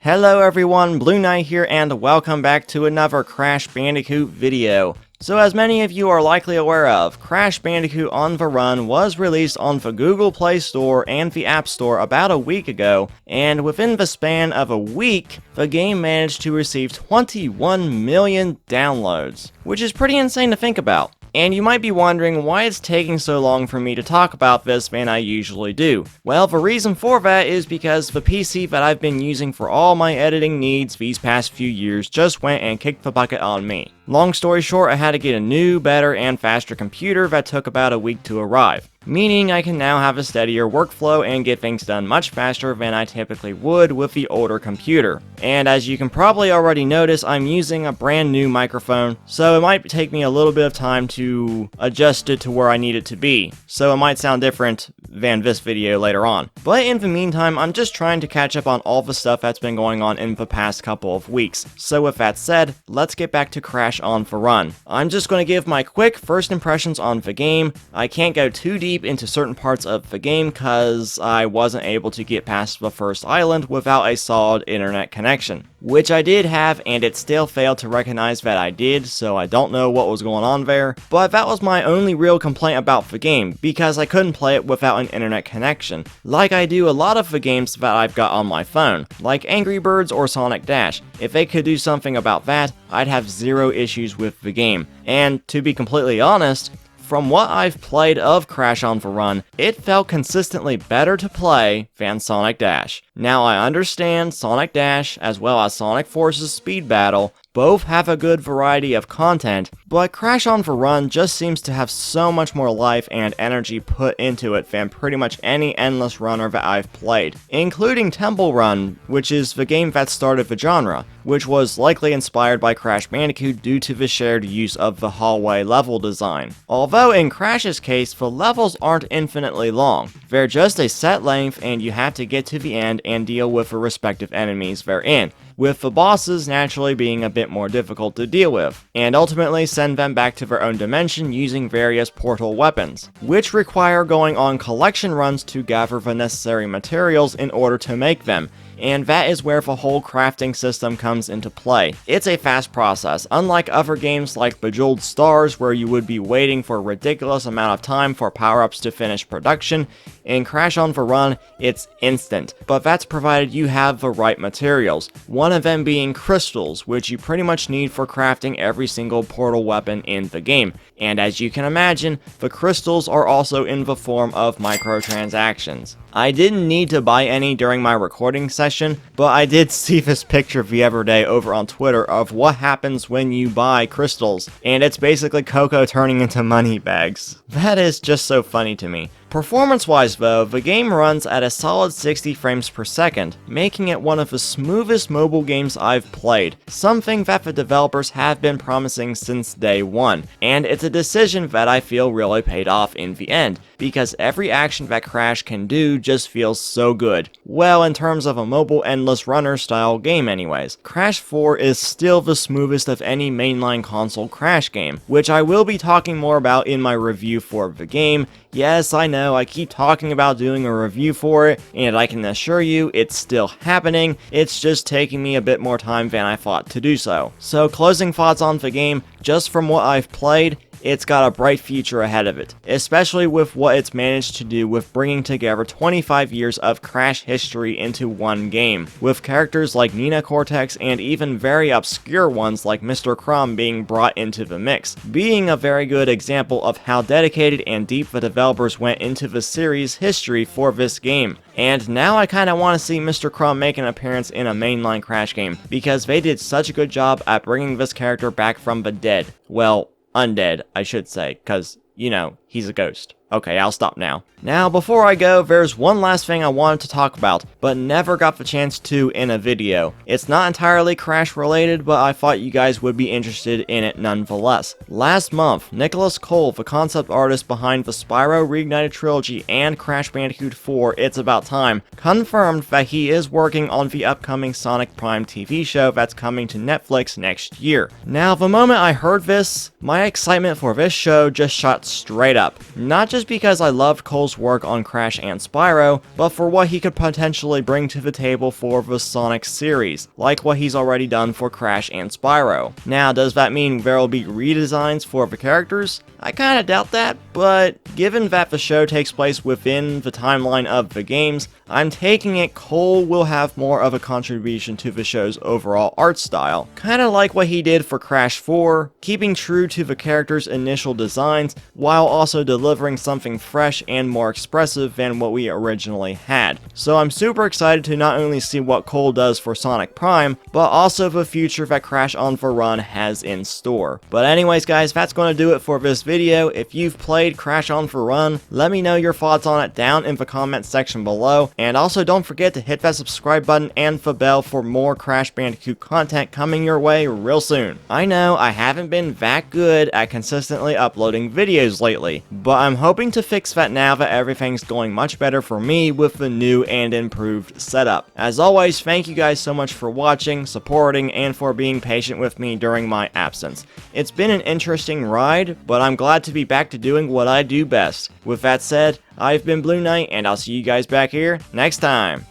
Hello everyone, Blueknight here, and welcome back to another Crash Bandicoot video. So as many of you are likely aware of, Crash Bandicoot On The Run was released on the Google Play Store and the App Store about a week ago, and within the span of a week, the game managed to receive 21 million downloads, which is pretty insane to think about. And you might be wondering why it's taking so long for me to talk about this than I usually do. Well, the reason for that is because the PC that I've been using for all my editing needs these past few years just went and kicked the bucket on me. Long story short, I had to get a new, better, and faster computer that took about a week to arrive. Meaning I can now have a steadier workflow and get things done much faster than I typically would with the older computer. And as you can probably already notice, I'm using a brand new microphone, so it might take me a little bit of time to adjust it to where I need it to be. So it might sound different than this video later on. But in the meantime, I'm just trying to catch up on all the stuff that's been going on in the past couple of weeks. So with that said, let's get back to Crash On The Run. I'm just going to give my quick first impressions on the game. I can't go too deep into certain parts of the game because I wasn't able to get past the first island without a solid internet connection, which I did have, and it still failed to recognize that I did, so I don't know what was going on there. But that was my only real complaint about the game, because I couldn't play it without an internet connection, like I do a lot of the games that I've got on my phone, like Angry Birds or Sonic Dash. If they could do something about that, I'd have zero issues with the game. And to be completely honest, from what I've played of Crash On The Run, it felt consistently better to play than Sonic Dash. Now I understand Sonic Dash, as well as Sonic Force's Speed Battle, both have a good variety of content, but Crash On The Run just seems to have so much more life and energy put into it than pretty much any endless runner that I've played, including Temple Run, which is the game that started the genre, which was likely inspired by Crash Bandicoot due to the shared use of the hallway level design. Although in Crash's case, the levels aren't infinitely long, they're just a set length and you have to get to the end and deal with the respective enemies they're in, with the bosses naturally being a bit more difficult to deal with, and ultimately send them back to their own dimension using various portal weapons, which require going on collection runs to gather the necessary materials in order to make them. And that is where the whole crafting system comes into play. It's a fast process, unlike other games like Bejeweled Stars where you would be waiting for a ridiculous amount of time for power-ups to finish production. In Crash On The Run, it's instant, but that's provided you have the right materials, one of them being crystals, which you pretty much need for crafting every single portal weapon in the game. And as you can imagine, the crystals are also in the form of microtransactions. I didn't need to buy any during my recording session, but I did see this picture the other day over on Twitter of what happens when you buy crystals, and it's basically Coco turning into money bags. That is just so funny to me. Performance-wise though, the game runs at a solid 60 frames per second, making it one of the smoothest mobile games I've played, something that the developers have been promising since day one, and it's a decision that I feel really paid off in the end, because every action that Crash can do just feels so good. Well, in terms of a mobile endless runner style game anyways. Crash 4 is still the smoothest of any mainline console Crash game, which I will be talking more about in my review for the game. Yes, I know, I keep talking about doing a review for it, and I can assure you it's still happening, it's just taking me a bit more time than I thought to do so. So closing thoughts on the game, just from what I've played, it's got a bright future ahead of it, especially with what it's managed to do with bringing together 25 years of Crash history into one game, with characters like Nina Cortex and even very obscure ones like Mr. Crumb being brought into the mix, being a very good example of how dedicated and deep the developers went into the series' history for this game. And now I kinda wanna see Mr. Crumb make an appearance in a mainline Crash game, because they did such a good job at bringing this character back from the dead. Well, undead, I should say, because, you know, he's a ghost. Okay, I'll stop now. Now, before I go, there's one last thing I wanted to talk about, but never got the chance to in a video. It's not entirely Crash related, but I thought you guys would be interested in it nonetheless. Last month, Nicholas Cole, the concept artist behind the Spyro Reignited trilogy and Crash Bandicoot 4 It's About Time, confirmed that he is working on the upcoming Sonic Prime TV show that's coming to Netflix next year. Now, the moment I heard this, my excitement for this show just shot straight up. Not just just because I loved Cole's work on Crash and Spyro, but for what he could potentially bring to the table for the Sonic series, like what he's already done for Crash and Spyro. Now, does that mean there will be redesigns for the characters? I kinda doubt that, but given that the show takes place within the timeline of the games, I'm taking it Cole will have more of a contribution to the show's overall art style. Kinda like what he did for Crash 4, keeping true to the character's initial designs, while also delivering something fresh and more expressive than what we originally had. So I'm super excited to not only see what Cole does for Sonic Prime, but also the future that Crash on the Run has in store. But anyways guys, that's going to do it for this video. If you've played Crash on the Run, let me know your thoughts on it down in the comments section below, and also don't forget to hit that subscribe button and the bell for more Crash Bandicoot content coming your way real soon. I know I haven't been that good at consistently uploading videos lately, but I'm hoping to fix that now that everything's going much better for me with the new and improved setup. As always, thank you guys so much for watching, supporting, and for being patient with me during my absence. It's been an interesting ride, but I'm glad to be back to doing what I do best. With that said, I've been Blueknight, and I'll see you guys back here next time.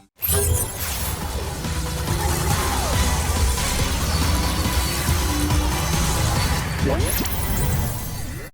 What?